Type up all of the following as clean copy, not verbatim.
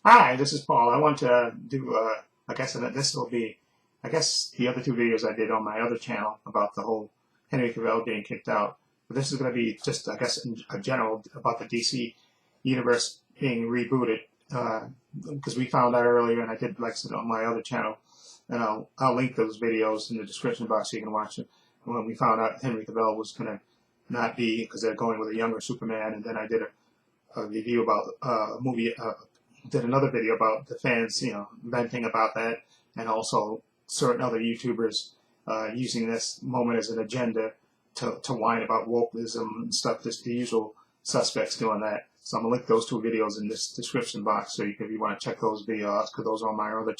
Hi, this is Paul. I want to do, I guess this will be, the other two videos I did on my other channel about the whole Henry Cavill being kicked out. But this is going to be just, in a general about the DC universe being rebooted. Because we found out earlier, and I did, like I said, on my other channel, and I'll link those videos in the description box so you can watch it. When we found out Henry Cavill was going to not be, because they're going with a younger Superman, and then I did a review about a movie. Did another video about the fans, venting about that, and also certain other YouTubers using this moment as an agenda to whine about wokeism and stuff. Just the usual suspects doing that. So I'm gonna link those two videos in this description box, so if you want to check those videos, because those are on my on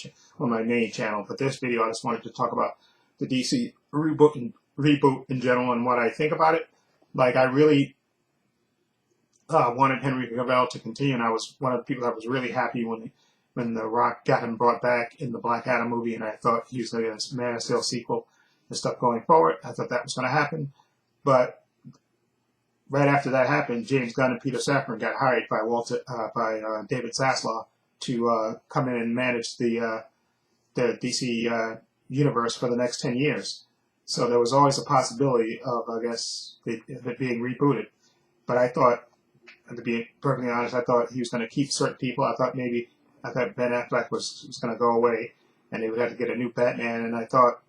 my main channel. But this video, I just wanted to talk about the DC reboot in general and what I think about it. Like, I really wanted Henry Cavill to continue, and I was one of the people that was really happy when The Rock got him brought back in the Black Adam movie, and I thought he was going to get a Man of Steel sequel and stuff going forward. I thought that was going to happen, but right after that happened, James Gunn and Peter Safran got hired by David Zaslav to come in and manage the DC universe for the next 10 years. So there was always a possibility of, I guess, it being rebooted. But I thought, to be perfectly honest, I thought he was going to keep certain people. I thought Ben Affleck was going to go away, and they would have to get a new Batman. And I thought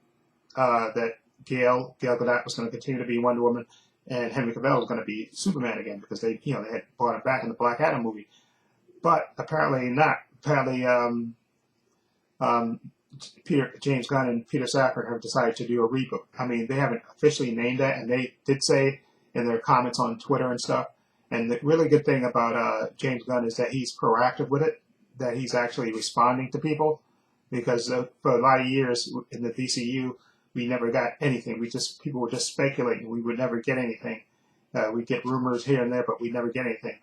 that Gal Gadot was going to continue to be Wonder Woman, and Henry Cavill was going to be Superman again, because they had brought him back in the Black Adam movie. But apparently not. Apparently, James Gunn and Peter Safran have decided to do a reboot. I mean, they haven't officially named that, and they did say in their comments on Twitter and stuff. And the really good thing about James Gunn is that he's proactive with it, that he's actually responding to people, because for a lot of years in the DCU, we never got anything. People were just speculating. We would never get anything. We'd get rumors here and there, but we'd never get anything.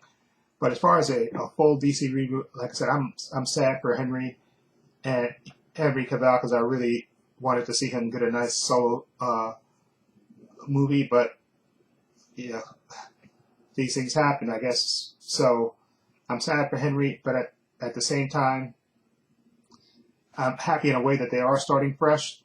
But as far as a full DC reboot, like I said, I'm sad for Henry Cavill, because I really wanted to see him get a nice solo movie, but yeah, these things happen, I guess. So I'm sad for Henry, but at the same time, I'm happy in a way that they are starting fresh.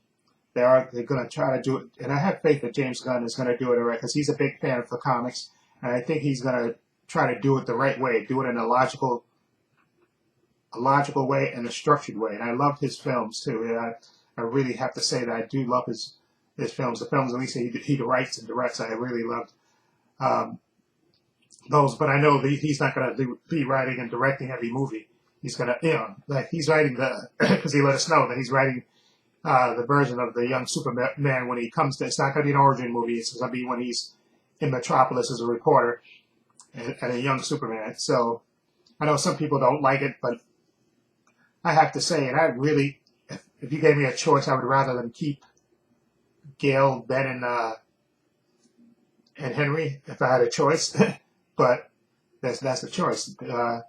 They're going to try to do it, and I have faith that James Gunn is going to do it right, because he's a big fan of the comics, and I think he's going to try to do it the right way, do it in a logical way and a structured way. And I love his films too. And I really have to say that I do love his films. The films at least he writes and directs, I really loved those. But I know he's not going to be writing and directing every movie. He's going to, like, he's writing because he let us know that he's writing the version of the young Superman when he comes to. It's not going to be an origin movie. It's going to be when he's in Metropolis as a reporter and a young Superman. So I know some people don't like it, but I have to say, and I really, if you gave me a choice, I would rather them keep Gail, Ben, and Henry if I had a choice. But that's the choice.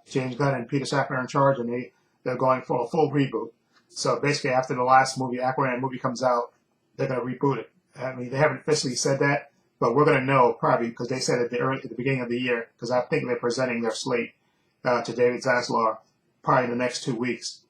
James Gunn and Peter Safran are in charge, and they're going for a full reboot. So basically, after the last movie, Aquaman movie comes out, they're going to reboot it. I mean, they haven't officially said that, but we're going to know probably, because they said at the beginning of the year, because I think they're presenting their slate to David Zaslav probably in the next 2 weeks,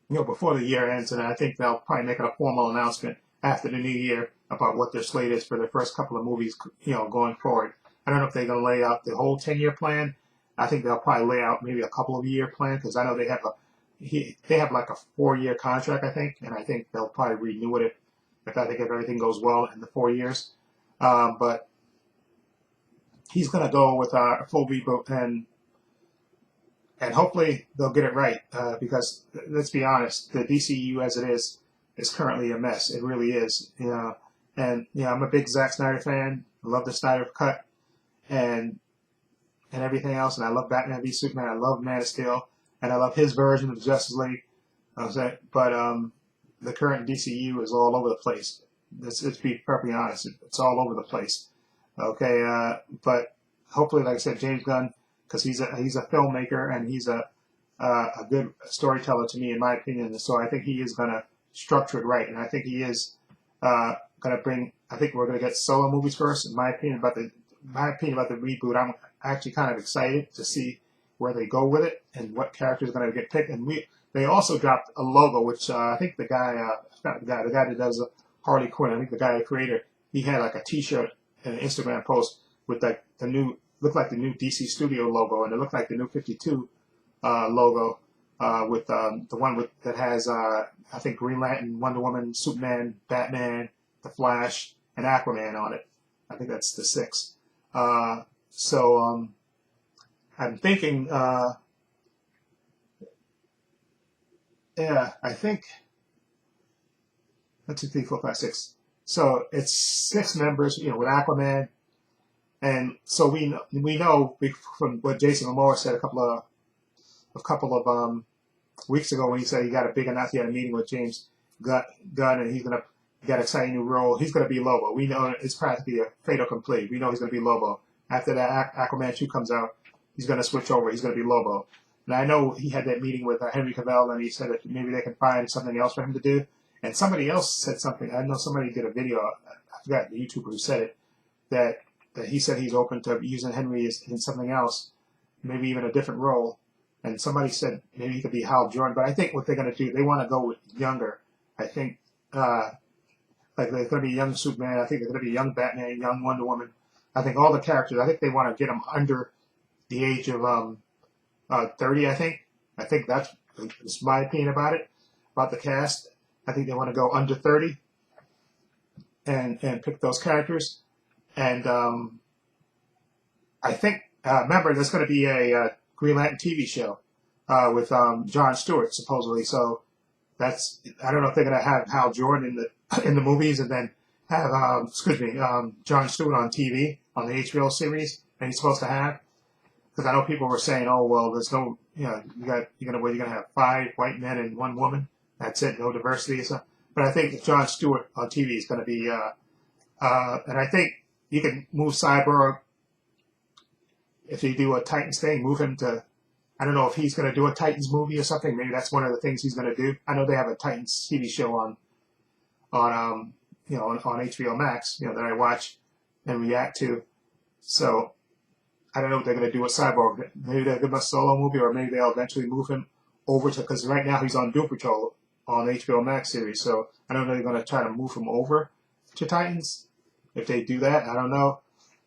before the year ends, and I think they'll probably make a formal announcement after the new year about what their slate is for their first couple of movies, going forward. I don't know if they're going to lay out the whole 10-year plan. I think they'll probably lay out maybe a couple of year plan, because I know they have like a 4-year contract, I think, and I think they'll probably renew it if everything goes well in the 4 years. But he's going to go with a full reboot, and hopefully they'll get it right, because let's be honest, the DCU as it is currently a mess. It really is. And I'm a big Zack Snyder fan. I love the Snyder cut and everything else, and I love Batman v Superman. I love Man of Steel, and I love his version of Justice League. But the current DCU is all over the place. Let's be perfectly honest. It's all over the place. Okay, but hopefully, like I said, James Gunn, because he's a filmmaker and he's a good storyteller to me, in my opinion. So I think he is going to structure it right, and I think he is going to bring. I think we're going to get solo movies first. In my opinion about the reboot, I'm actually kind of excited to see where they go with it and what character is going to get picked. And they also dropped a logo, which I think the guy, the guy that does Harley Quinn, I think the guy, the creator, he had like a T-shirt and an Instagram post with like the new, looked like the new DC Studio logo, and it looked like the new 52 logo with the one with that has I think Green Lantern, Wonder Woman, Superman, Batman, the Flash, and Aquaman on it. I think that's the 6. So I'm thinking, yeah, I think 1, 2, 3, 4, 5, 6. So it's 6 members, you know, with Aquaman, and so we know from what Jason Momoa said a couple of weeks ago when he said he got a big announcement, he had a meeting with James Gunn, and he got an exciting new role. He's going to be Lobo. We know it's practically a fait accompli. We know he's going to be Lobo. After that Aquaman 2 comes out, he's going to switch over. He's going to be Lobo. And I know he had that meeting with Henry Cavill, and he said that maybe they can find something else for him to do. And somebody else said something. I know somebody did a video. I forgot the YouTuber who said it, that he said he's open to using Henry in something else, maybe even a different role. And somebody said maybe he could be Hal Jordan. But I think what they're going to do, they want to go with younger. I think like they're going to be young Superman. I think they're going to be young Batman, young Wonder Woman. I think all the characters, I think they want to get them under the age of 30, I think. I think that's my opinion about it, about the cast. I think they want to go under 30 and pick those characters. And I think, remember, there's going to be a Green Lantern TV show with Jon Stewart, supposedly. So that's, I don't know if they're going to have Hal Jordan in the movies and then have, Jon Stewart on TV, on the HBO series that he's supposed to have. Because I know people were saying, oh, well, there's no, you know, you're going to have 5 white men and 1 woman. That's it, no diversity. So, but I think Jon Stewart on TV is going to be, and I think you can move Cyborg, if you do a Titans thing, move him to, I don't know if he's going to do a Titans movie or something. Maybe that's one of the things he's going to do. I know they have a Titans TV show on HBO Max, you know, that I watch and react to. So I don't know what they're going to do with Cyborg. Maybe they'll give him a solo movie, or maybe they'll eventually move him over to, because right now he's on Doom Patrol on the HBO Max series. So I don't know if they're going to try to move him over to Titans. If they do that, I don't know.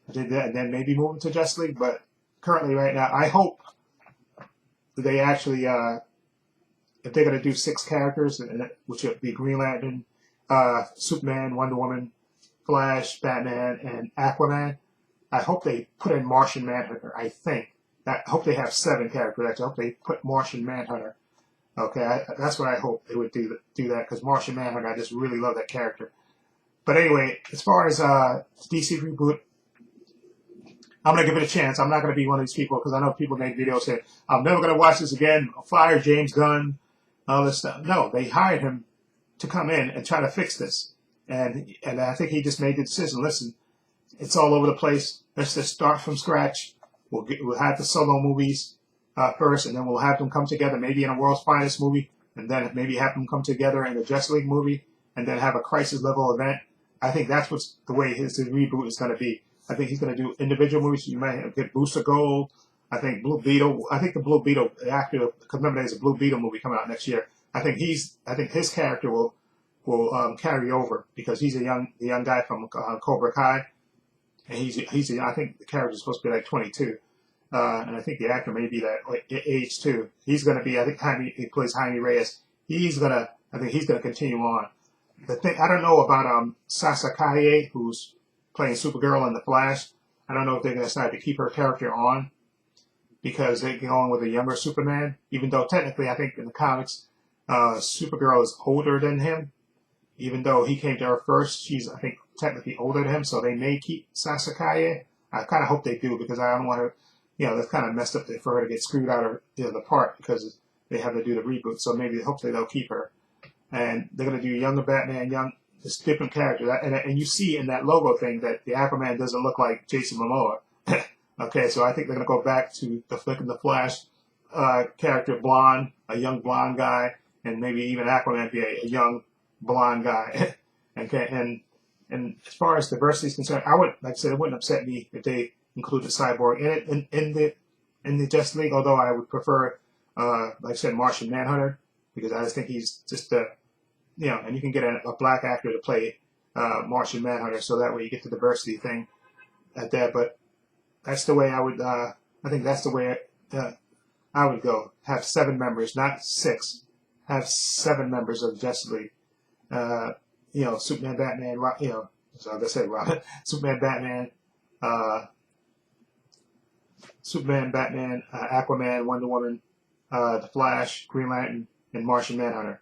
If they did that, and then maybe move him to Justice League. But currently, right now, I hope that they actually, if they're going to do 6 characters, which would be Green Lantern, Superman, Wonder Woman, Flash, Batman, and Aquaman, I hope they put in Martian Manhunter. I hope they have 7 characters. Actually, I hope they put Martian Manhunter. Okay, that's what I hope they would do that, because Martian Manhunter, I just really love that character. But anyway, as far as DC Reboot, I'm going to give it a chance. I'm not going to be one of these people, because I know people make videos saying, I'm never going to watch this again. I'll fire James Gunn, all this stuff. No, they hired him to come in and try to fix this. And I think he just made the decision, listen, it's all over the place. Let's just start from scratch. We'll have the solo movies first, and then we'll have them come together, maybe in a World's Finest movie, and then maybe have them come together in the Justice League movie, and then have a crisis level event. I think that's what's the way his reboot is going to be. I think he's going to do individual movies. You might get Booster Gold. I think Blue Beetle. I think the Blue Beetle actor, because remember there's a Blue Beetle movie coming out next year. I think his character will carry over, because he's the young guy from Cobra Kai, and I think the character is supposed to be like 22, and I think the actor may be that age too. He's going to be, I think he plays Jaime Reyes. I think he's going to continue on. The thing I don't know about Sasha Calle, who's playing Supergirl in The Flash. I don't know if they're going to decide to keep her character on, because they're going with a younger Superman, even though technically I think in the comics Supergirl is older than him. Even though he came to her first, she's, I think, technically older than him, so they may keep Sasha Calle. I kind of hope they do, because I don't want her, that's kind of messed up for her to get screwed out of the part, because they have to do the reboot. So maybe, hopefully, they'll keep her. And they're going to do younger Batman, just different characters. And you see in that logo thing that the Aquaman doesn't look like Jason Momoa. Okay, so I think they're going to go back to the Flick and the Flash character, blonde, a young blonde guy, and maybe even Aquaman be a young blonde guy. Okay, and as far as diversity is concerned, like I said, it wouldn't upset me if they included Cyborg in it. In the in the Justice League. Although I would prefer, like I said, Martian Manhunter, because I just think he's just and you can get a black actor to play Martian Manhunter, so that way you get the diversity thing at that. But that's the way I would. I think that's the way I would go. Have 7 members, not 6. Have 7 members of the Justice League. Superman, Batman, so like I said, Robin, Superman, Batman, Aquaman, Wonder Woman, The Flash, Green Lantern, and Martian Manhunter.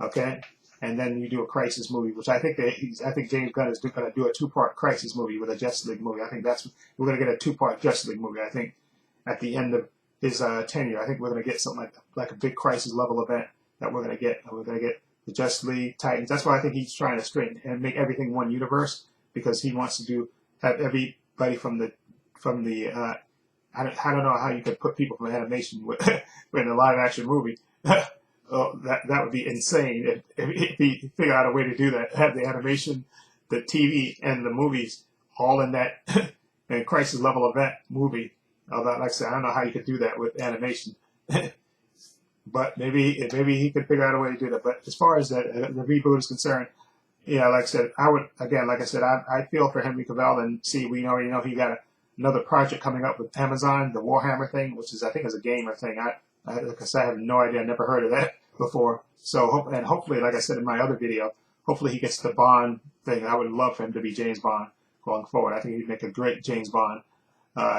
Okay, and then you do a Crisis movie, which I think James Gunn is going to do a 2-part Crisis movie with a Justice League movie. I think we're going to get a 2-part Justice League movie. I think at the end of his tenure, I think we're going to get something like a big Crisis level event that we're going to get. And we're going to get the Justice League, Titans. That's why I think he's trying to straighten and make everything one universe, because he wants to have everybody from the I don't know how you could put people from animation in a live action movie. Oh, that would be insane if he figured out a way to do that. Have the animation, the TV, and the movies all in that Crisis level event movie. Although, like I said, I don't know how you could do that with animation. But maybe he could figure out a way to do that. But as far as the reboot is concerned, yeah, like I said, I feel for Henry Cavill, and we already know he got another project coming up with Amazon, the Warhammer thing, which I think is a gamer thing. Like I said, I have no idea. I never heard of that before. So, hopefully, like I said in my other video, hopefully he gets the Bond thing. I would love for him to be James Bond going forward. I think he'd make a great James Bond.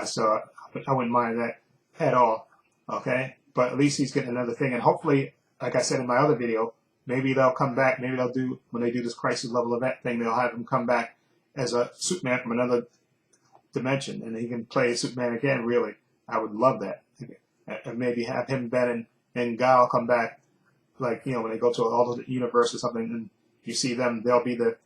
So I wouldn't mind that at all. Okay, but at least he's getting another thing, and hopefully, like I said in my other video, maybe they'll come back. Maybe when they do this Crisis level event thing, they'll have him come back as a Superman from another dimension, and he can play Superman again. Really, I would love that. And maybe have him, Ben, and Gal come back, like, when they go to all the universe or something, and you see them, they'll be the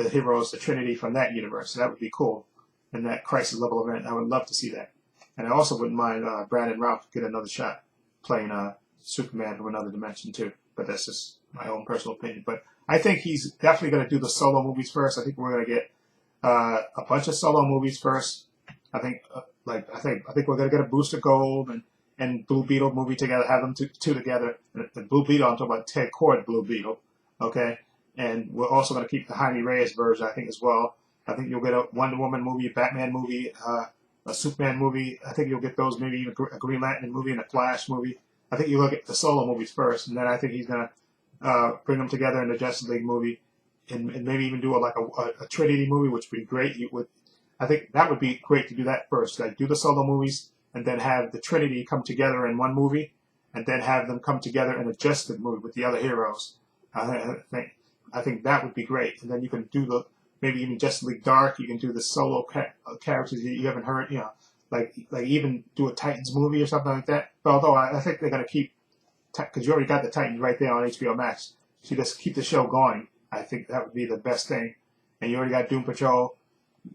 heroes, the Trinity from that universe. So that would be cool. In that Crisis level event, I would love to see that. And I also wouldn't mind Brandon Routh get another shot playing Superman from another dimension too. But that's just my own personal opinion. But I think he's definitely going to do the solo movies first. I think we're going to get a bunch of solo movies first. I think we're going to get a Booster Gold and Blue Beetle movie together, have them two together. And Blue Beetle, I'm talking about Ted Kord Blue Beetle, okay? And we're also going to keep the Jaime Reyes version, I think, as well. I think you'll get a Wonder Woman movie, a Batman movie, a Superman movie. I think you'll get those, maybe even a Green Lantern movie and a Flash movie. I think you'll get the solo movies first, and then I think he's going to bring them together in the Justice League movie, and maybe even do a Trinity movie, which would be great. I think that would be great to do that first. Like, do the solo movies, and then have the Trinity come together in one movie, and then have them come together in a Justice League movie with the other heroes. I think that would be great. And then you can do maybe even Justice League Dark. You can do the solo characters that you haven't heard, like even do a Titans movie or something like that. But although I think they're going to keep, because you already got the Titans right there on HBO Max, so you just keep the show going. I think that would be the best thing. And you already got Doom Patrol,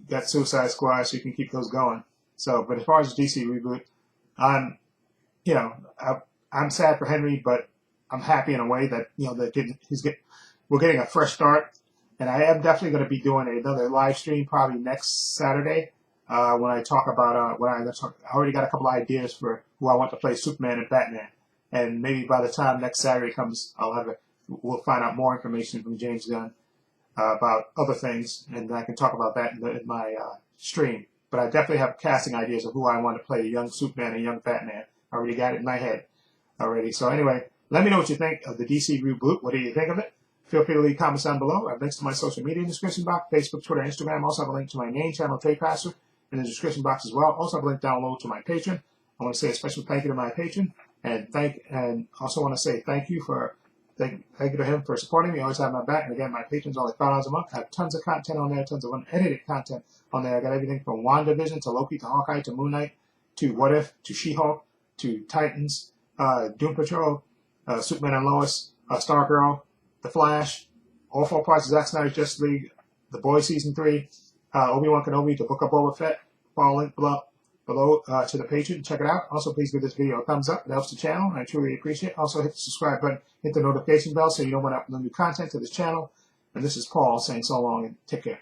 got Suicide Squad, so you can keep those going. So, but as far as DC Reboot, I'm sad for Henry, but I'm happy in a way that we're getting a fresh start, and I am definitely going to be doing another live stream probably next Saturday when I talk about I already got a couple ideas for who I want to play Superman and Batman, and maybe by the time next Saturday comes, we'll find out more information from James Gunn about other things, and I can talk about that in my stream. But I definitely have casting ideas of who I want to play, a young Superman and young Batman. I already got it in my head already. So anyway, let me know what you think of the DC Reboot. What do you think of it? Feel free to leave comments down below. I have links to my social media in the description box, Facebook, Twitter, Instagram. Also have a link to my main channel, Trepacer, in the description box as well. Also have a link down below to my Patreon. I want to say a special thank you to my patron, and also want to say thank you to him for supporting me. Always have my back. And again, my patrons only $5 a month. I have tons of content on there, tons of unedited content on there. I got everything from WandaVision to Loki to Hawkeye to Moon Knight to What If to She-Hulk to Titans, Doom Patrol, Superman and Lois, Stargirl, The Flash, all 4 parts of Zack Snyder's Justice League, The Boys Season 3, Obi-Wan Kenobi, The Book of Boba Fett. Follow link below to the Patreon. Check it out. Also, please give this video a thumbs up. It helps the channel, and I truly appreciate it. Also, hit the subscribe button, hit the notification bell so you know when I upload new content to this channel. And this is Paul saying so long and take care.